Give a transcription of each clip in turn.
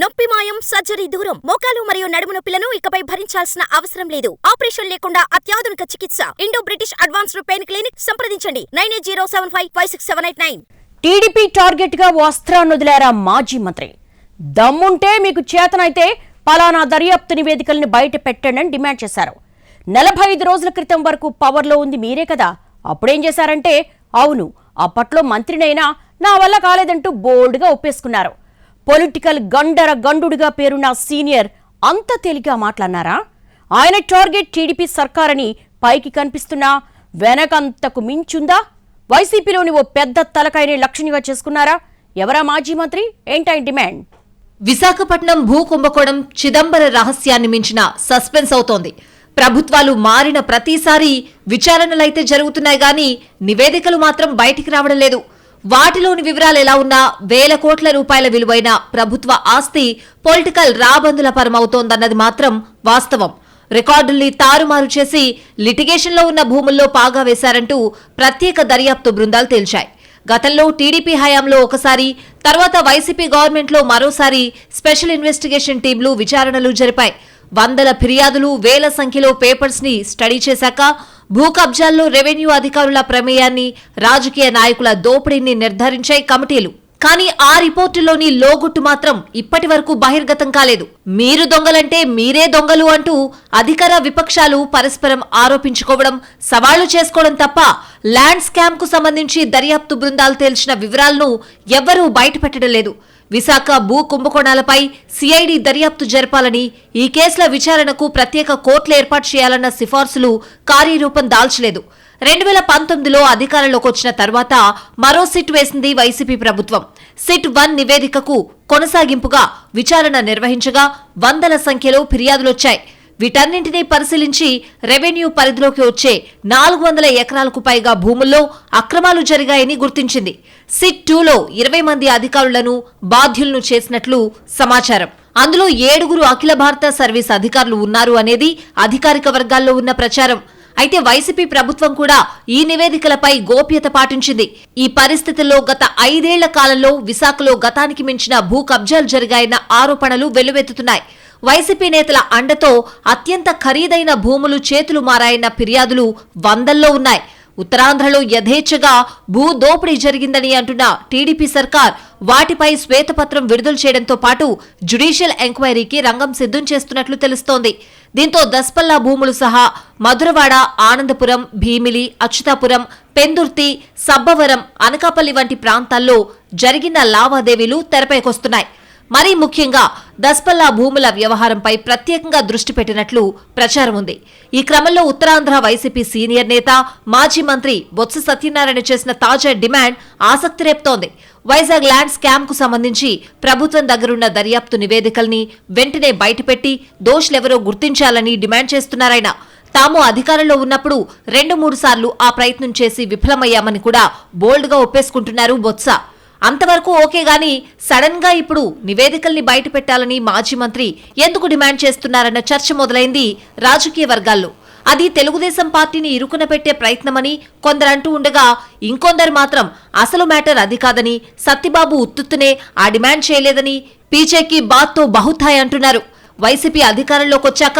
నొప్పి మాయం, సర్జరీ దూరం. మోకాలు మరియు నడుము నొప్పులను ఇకపై భరించాల్సిన అవసరం లేదు. ఆపరేషన్ లేకుండా అత్యాధునిక చికిత్స. Indo British advanced pain clinic. సంప్రదించండి 9807556789. టీడీపీ టార్గెట్ గా వస్త్రాన్నొదిలారా మాజీ మంత్రి. దమ్ముంటే మీకు చేతనైతే పలానా దర్యాప్తు నివేదికల్ని బయట పెట్టండి అని డిమాండ్ చేశారు. 45 రోజుల క్రితం వరకు పవర్లో ఉంది మీరే కదా, అప్పుడేం చేశారంటే అవును అప్పట్లో మంత్రినైనా నా వల్ల కాలేదంటూ బోల్డ్గా ఒప్పేసుకున్నారు. పొలిటికల్ గండుడుగా పేరున్న సీనియర్ అంత తేలిగ్గా మాట్లాడినారా? ఆయన టార్గెట్ టీడీపీ సర్కారని పైకి కనిపిస్తున్నా వెనకంతకు మించుందా? వైసీపీలోని ఓ పెద్ద తలకాయని లక్ష్యంగా చేసుకున్నారా? ఎవరా మాజీ మంత్రి, ఏంటైన డిమాండ్? విశాఖపట్నం భూ కుంభకోణం చిదంబర రహస్యాన్ని మించిన సస్పెన్స్ అవుతోంది. ప్రభుత్వాలు మారిన ప్రతిసారి విచారణలైతే జరుగుతున్నాయి గానీ నివేదికలు మాత్రం బయటికి రావడం లేదు. వాటిలోని వివరాలు ఎలా ఉన్నా వేల కోట్ల రూపాయల విలువైన ప్రభుత్వ ఆస్తి పొలిటికల్ రాబందుల పరమవుతోందన్నది మాత్రం వాస్తవం. రికార్డుల్ని తారుమారు చేసి లిటిగేషన్లో ఉన్న భూముల్లో పాగా వేశారంటూ ప్రత్యేక దర్యాప్తు బృందాలు తేల్చాయి. గతంలో టీడీపీ హయాంలో ఒకసారి, తర్వాత వైసీపీ గవర్నమెంట్లో మరోసారి స్పెషల్ ఇన్వెస్టిగేషన్ టీంలు విచారణలు జరిపాయి. వందల ఫిర్యాదులు, వేల సంఖ్యలో పేపర్స్ ని స్టడీ చేశాక భూ కబ్జాల్లో రెవెన్యూ అధికారుల ప్రమేయాన్ని, రాజకీయ నాయకుల దోపిడీని నిర్ధారించాయి కమిటీలు. కానీ ఆ రిపోర్టులోని లోగుట్టు మాత్రం ఇప్పటి వరకు బహిర్గతం కాలేదు. మీరు దొంగలంటే మీరే దొంగలు అంటూ అధికార విపక్షాలు పరస్పరం ఆరోపించుకోవడం, సవాళ్లు చేసుకోవడం తప్ప ల్యాండ్ స్కామ్ కు సంబంధించి దర్యాప్తు బృందాలు తేల్చిన వివరాలను ఎవ్వరూ బయటపెట్టడం లేదు. విశాఖ భూ కుంభకోణాలపై సిఐడి దర్యాప్తు జరపాలని, ఈ కేసుల విచారణకు ప్రత్యేక కోర్టులు ఏర్పాటు చేయాలన్న సిఫార్సులు కార్యరూపం దాల్చలేదు. 2019లో అధికారంలోకి వచ్చిన తర్వాత మరో సిట్ వేసింది వైసీపీ ప్రభుత్వం. సిట్ 1 నివేదికకు కొనసాగింపుగా విచారణ నిర్వహించగా వందల సంఖ్యలో ఫిర్యాదులొచ్చాయి. వీటన్నింటినీ పరిశీలించి రెవెన్యూ పరిధిలోకి వచ్చే 400 ఎకరాలకు పైగా భూముల్లో అక్రమాలు జరిగాయని గుర్తించింది. సిట్ 2లో 20 మంది అధికారులను బాధ్యులను చేసినట్లు సమాచారం. అందులో 7 అఖిల భారత సర్వీస్ అధికారులు ఉన్నారు అనేది అధికారిక వర్గాల్లో ఉన్న ప్రచారం. అయితే వైసీపీ ప్రభుత్వం కూడా ఈ నివేదికలపై గోప్యత పాటించింది. ఈ పరిస్థితుల్లో గత 5 ఏళ్ల కాలంలో విశాఖలో గతానికి మించిన భూ కబ్జాలు జరిగాయన్న ఆరోపణలు వెల్లువెత్తుతున్నాయి. వైసీపీ నేతల అండతో అత్యంత ఖరీదైన భూములు చేతులు మారాయన్న ఫిర్యాదులు వందల్లో ఉన్నాయి. ఉత్తరాంధ్రలో యథేచ్ఛగా భూ దోపిడీ జరిగిందని అంటున్న టీడీపీ సర్కార్ వాటిపై శ్వేతపత్రం విడుదల చేయడంతో పాటు జ్యుడిషియల్ ఎంక్వైరీకి రంగం సిద్ధం చేస్తున్నట్లు తెలుస్తోంది. దీంతో దస్పల్లా భూములు సహా మధురవాడ, ఆనందపురం, భీమిలి, అచ్యుతాపురం, పెందుర్తి, సబ్బవరం, అనకాపల్లి వంటి ప్రాంతాల్లో జరిగిన లావాదేవీలు తెరపైకొస్తున్నాయి. మరీ ముఖ్యంగా దస్పల్లా భూముల వ్యవహారంపై ప్రత్యేకంగా దృష్టి పెట్టినట్లు ప్రచారం ఉంది. ఈ క్రమంలో ఉత్తరాంధ్ర వైసీపీ సీనియర్ నేత, మాజీ మంత్రి బొత్స సత్యనారాయణ చేసిన తాజా డిమాండ్ ఆసక్తి రేపుతోంది. వైజాగ్ ల్యాండ్ స్కామ్ కు సంబంధించి ప్రభుత్వం దగ్గరున్న దర్యాప్తు నివేదికల్ని వెంటనే బయటపెట్టి దోషులెవరో గుర్తించాలని డిమాండ్ చేస్తున్నారాయన. తాము అధికారంలో ఉన్నప్పుడు 2-3 సార్లు ఆ ప్రయత్నం చేసి విఫలమయ్యామని కూడా బోల్డ్గా ఒప్పేసుకుంటున్నారు బొత్స. అంతవరకు ఓకే గాని సడన్ గా ఇప్పుడు నివేదికల్ని బయట పెట్టాలని మాజీ మంత్రి ఎందుకు డిమాండ్ చేస్తున్నారన్న చర్చ మొదలైంది రాజకీయ వర్గాల్లో. అది తెలుగుదేశం పార్టీని ఇరుకున పెట్టే ప్రయత్నమని కొందరంటూ ఉండగా, ఇంకొందరు మాత్రం అసలు మ్యాటర్ అది కాదని, సత్యబాబు ఉత్తునే ఆ డిమాండ్ చేయలేదని, పీచేకి బాత్తో బహుతాయ్ అంటున్నారు. వైసీపీ అధికారంలోకి వచ్చాక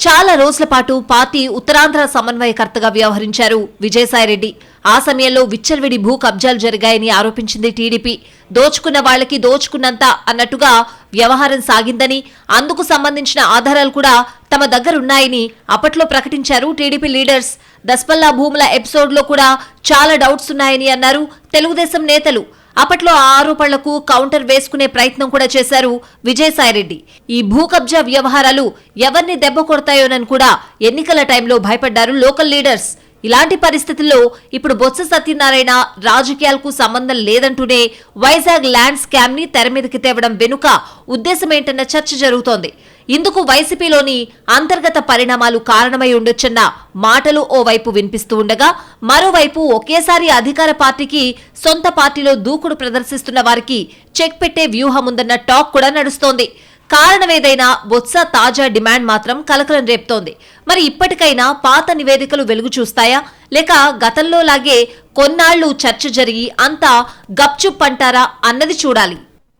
చాలా రోజుల పాటు పార్టీ ఉత్తరాంధ్ర సమన్వయకర్తగా వ్యవహరించారు విజయసాయిరెడ్డి. ఆ సమయంలో విచ్చలవిడి భూ కబ్జాలు జరిగాయని ఆరోపించింది టీడీపీ. దోచుకున్న వాళ్లకి దోచుకున్నంత అన్నట్టుగా వ్యవహారం సాగిందని, అందుకు సంబంధించిన ఆధారాలు కూడా తమ దగ్గరున్నాయని అప్పట్లో ప్రకటించారు టీడీపీ లీడర్స్. దస్పల్లా భూముల ఎపిసోడ్లో కూడా చాలా డౌట్స్ ఉన్నాయని అన్నారు తెలుగుదేశం నేతలు. అప్పట్లో ఆ ఆరోపణలకు కౌంటర్ వేసుకునే ప్రయత్నం కూడా చేశారు విజయసాయిరెడ్డి. ఈ భూ కబ్జా వ్యవహారాలు ఎవరిని దెబ్బ కొడతాయోనని కూడా ఎన్నికల టైంలో భయపడ్డారు లోకల్ లీడర్స్. ఇలాంటి పరిస్థితుల్లో ఇప్పుడు బొత్స సత్యనారాయణ రాజకీయాలకు సంబంధం లేదంటూనే వైజాగ్ ల్యాండ్ స్కామ్ ని తెరమీదకి తేవడం వెనుక ఉద్దేశమేంటన్న చర్చ జరుగుతోంది. ఇందుకు వైసీపీలోని అంతర్గత పరిణామాలు కారణమై ఉండొచ్చన్న మాటలు ఓవైపు వినిపిస్తూ ఉండగా, మరోవైపు ఒకేసారి అధికార పార్టీకి సొంత పార్టీలో దూకుడు ప్రదర్శిస్తున్న వారికి చెక్ పెట్టే వ్యూహముందన్న టాక్ కూడా నడుస్తోంది. కారణమేదైనా బొత్స తాజా డిమాండ్ మాత్రం కలకలం రేపుతోంది. మరి ఇప్పటికైనా పాత నివేదికలు వెలుగు చూస్తాయా, లేక గతంలో లాగే కొన్నాళ్లు చర్చ జరిగి అంతా గప్చుప్ అంటారా అన్నది చూడాలి.